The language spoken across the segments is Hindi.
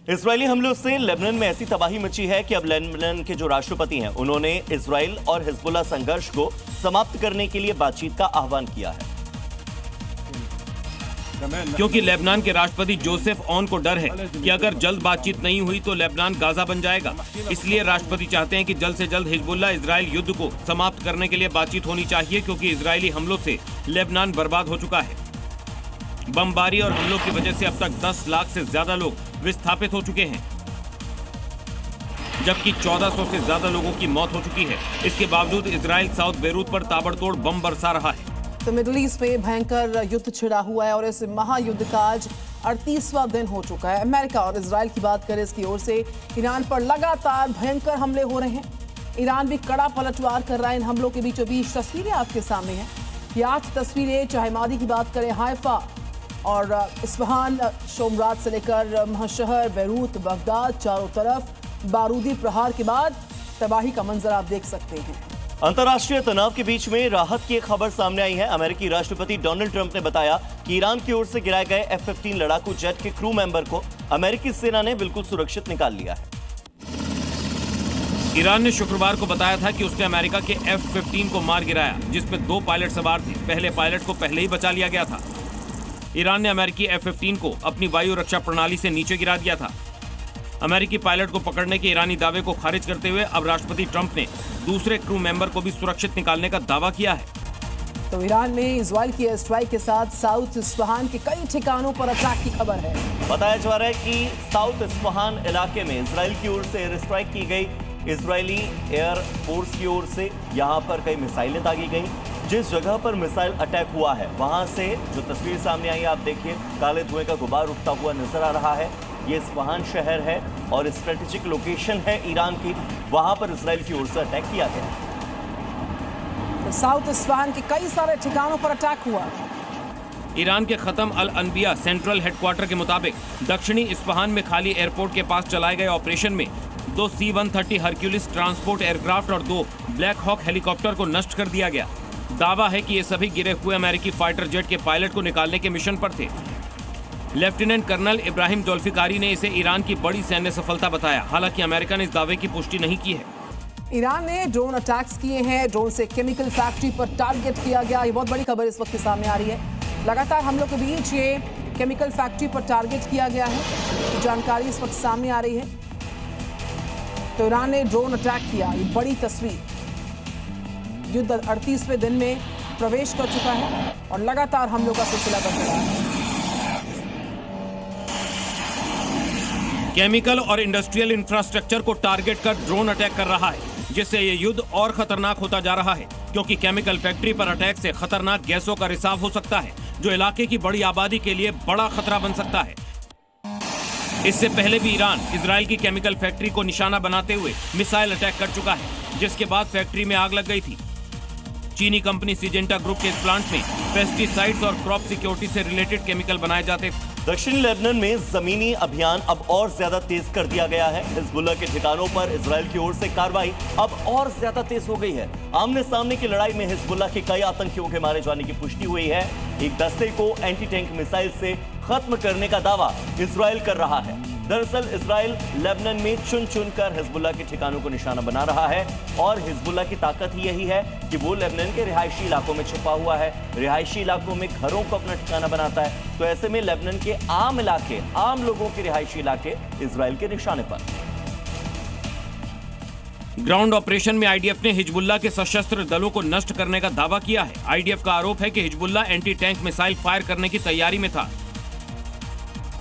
इजरायली हमलों से लेबनान में ऐसी तबाही मची है कि अब लेबनान के जो राष्ट्रपति हैं उन्होंने इजरायल और हिजबुल्लाह संघर्ष को समाप्त करने के लिए बातचीत का आह्वान किया है, क्योंकि लेबनान के राष्ट्रपति जोसेफ ऑन को डर है कि अगर जल्द बातचीत नहीं हुई तो लेबनान गाजा बन जाएगा। इसलिए राष्ट्रपति चाहते हैं कि जल्द से जल्द हिजबुल्लाह इजरायल युद्ध को समाप्त करने के लिए बातचीत होनी चाहिए, क्योंकि इजरायली हमलों से लेबनान बर्बाद हो चुका है। बमबारी और हमलों की वजह से अब तक 10 लाख से ज्यादा लोग विस्थापित हो चुके हैं, जबकि 1400 से ज्यादा लोगों की मौत हो चुकी है। इसके बावजूद इजरायल साउथ बेरूत पर ताबड़तोड़ बम बरसा रहा है। तो मिडिल ईस्ट में भयंकर युद्ध छिड़ा हुआ है और इस महायुद्ध का आज 38वां दिन हो चुका है। अमेरिका और इजरायल की बात करें, इसकी ओर से ईरान पर लगातार भयंकर हमले हो रहे हैं। ईरान भी कड़ा पलटवार कर रहा है। इन हमलों के बीचों बीच तस्वीरें आपके सामने हैं। ये 8 तस्वीरें, चाहे मादी की बात करें, हाइफा और इस्फहान, शोमरात से लेकर महशहर, बेरूत, बगदाद, चारों तरफ बारूदी प्रहार के बाद तबाही का मंजर आप देख सकते हैं। अंतर्राष्ट्रीय तनाव के बीच में राहत की एक खबर सामने आई है। अमेरिकी राष्ट्रपति डोनाल्ड ट्रंप ने बताया कि ईरान की ओर से गिराए गए F-15 लड़ाकू जेट के क्रू मेंबर को अमेरिकी सेना ने बिल्कुल सुरक्षित निकाल लिया है। ईरान ने शुक्रवार को बताया था कि उसने अमेरिका के F-15 को मार गिराया, जिसमें 2 पायलट सवार थे। पहले पायलट को पहले ही बचा लिया गया था। ईरान ने अमेरिकी F-15 को अपनी वायु रक्षा प्रणाली से नीचे गिरा दिया था। अमेरिकी पायलट को पकड़ने के ईरानी दावे को खारिज करते हुए अब राष्ट्रपति ट्रंप ने दूसरे क्रू मेंबर को भी सुरक्षित निकालने का दावा किया है। तो ईरान में इजरायल की एयर स्ट्राइक के साथ साउथ इस्फहान के कई ठिकानों पर अटैक की खबर है। बताया जा रहा है कि साउथ इस्फहान इलाके में इजरायल की ओर से एयर स्ट्राइक की गई। इजरायली एयर फोर्स की ओर से यहां पर कई मिसाइलें दागी गई। जिस जगह पर मिसाइल अटैक हुआ है वहां से जो तस्वीर सामने आई, आप देखिए, काले धुएं का गुबार उठता हुआ नजर आ रहा है। ये इस्फहान शहर है और स्ट्रेटेजिक लोकेशन है ईरान की, वहां पर इजरायल की ओर से अटैक किया गया। तो साउथ इस्फहान के कई सारे ठिकानों पर अटैक हुआ। ईरान के खत्म अल अनबिया सेंट्रल हेडक्वार्टर के मुताबिक दक्षिणी इस्फहान में खाली एयरपोर्ट के पास चलाए गए ऑपरेशन में 2 C-130 हरक्यूलिस ट्रांसपोर्ट एयरक्राफ्ट और 2 ब्लैक हॉक हेलीकॉप्टर को नष्ट कर दिया गया। दावा है कि ये सभी गिरे हुए अमेरिकी फाइटर जेट के पायलट को निकालने के मिशन पर थे। लेफ्टिनेंट कर्नल इब्राहिम जुल्फिकारी ने इसे ईरान की बड़ी सैन्य सफलता बताया। हालांकि अमेरिका ने इस दावे की पुष्टि नहीं की है। ईरान ने ड्रोन अटैक्स किए हैं। ड्रोन से केमिकल फैक्ट्री पर टारगेट किया गया। ये बहुत बड़ी खबर इस वक्त सामने आ रही है। लगातार हमलों के बीच ये केमिकल फैक्ट्री पर टारगेट किया गया है, जानकारी इस वक्त सामने आ रही है। तो ईरान ने ड्रोन अटैक किया। ये बड़ी तस्वीर। युद्ध 38वें दिन में प्रवेश कर चुका है और लगातार हमलों का सिलसिला बढ़ रहा है। केमिकल और इंडस्ट्रियल इंफ्रास्ट्रक्चर को टारगेट कर ड्रोन अटैक कर रहा है, जिससे ये युद्ध और खतरनाक होता जा रहा है, क्योंकि केमिकल फैक्ट्री पर अटैक से खतरनाक गैसों का रिसाव हो सकता है, जो इलाके की बड़ी आबादी के लिए बड़ा खतरा बन सकता है। इससे पहले भी ईरान इजरायल की केमिकल फैक्ट्री को निशाना बनाते हुए मिसाइल अटैक कर चुका है, जिसके बाद फैक्ट्री में आग लग गई थी। चीनी कंपनी सिजेंटा ग्रुप के इस प्लांट में पेस्टिसाइड्स और क्रॉप सिक्योरिटी से रिलेटेड केमिकल बनाए जाते थे। दक्षिणी लेबनान में जमीनी अभियान अब और ज्यादा तेज कर दिया गया है। हिजबुल्लाह के ठिकानों पर इजरायल की ओर से कार्रवाई अब और ज्यादा तेज हो गई है। आमने सामने की लड़ाई में हिजबुल्लाह के कई आतंकियों के मारे जाने की पुष्टि हुई है। एक दस्ते को एंटी टैंक मिसाइल से खत्म करने का दावा इजरायल कर रहा है। दरअसल इजरायल लेबनान में चुन चुनकर हिजबुल्लाह के ठिकानों को निशाना बना रहा है और हिजबुल्लाह की ताकत ही यही है कि वो लेबनान के रिहायशी इलाकों में छुपा हुआ है, रिहायशी इलाकों में घरों को अपना ठिकाना बनाता है। तो ऐसे में लेबनान के आम इलाके, आम लोगों के रिहायशी इलाके इजरायल के निशाने पर। ग्राउंड ऑपरेशन में आईडीएफ ने हिजबुल्लाह के सशस्त्र दलों को नष्ट करने का दावा किया है। आईडीएफ का आरोप है कि Hezbollah anti tank missile fire करने की तैयारी में था।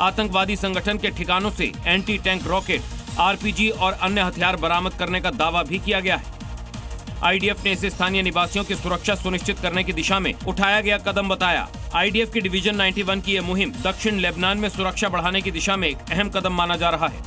आतंकवादी संगठन के ठिकानों से एंटी टैंक रॉकेट, आरपीजी और अन्य हथियार बरामद करने का दावा भी किया गया है। आईडीएफ ने इसे स्थानीय निवासियों की सुरक्षा सुनिश्चित करने की दिशा में उठाया गया कदम बताया। आईडीएफ की डिवीजन 91 की यह मुहिम दक्षिण लेबनान में सुरक्षा बढ़ाने की दिशा में एक अहम कदम माना जा रहा है।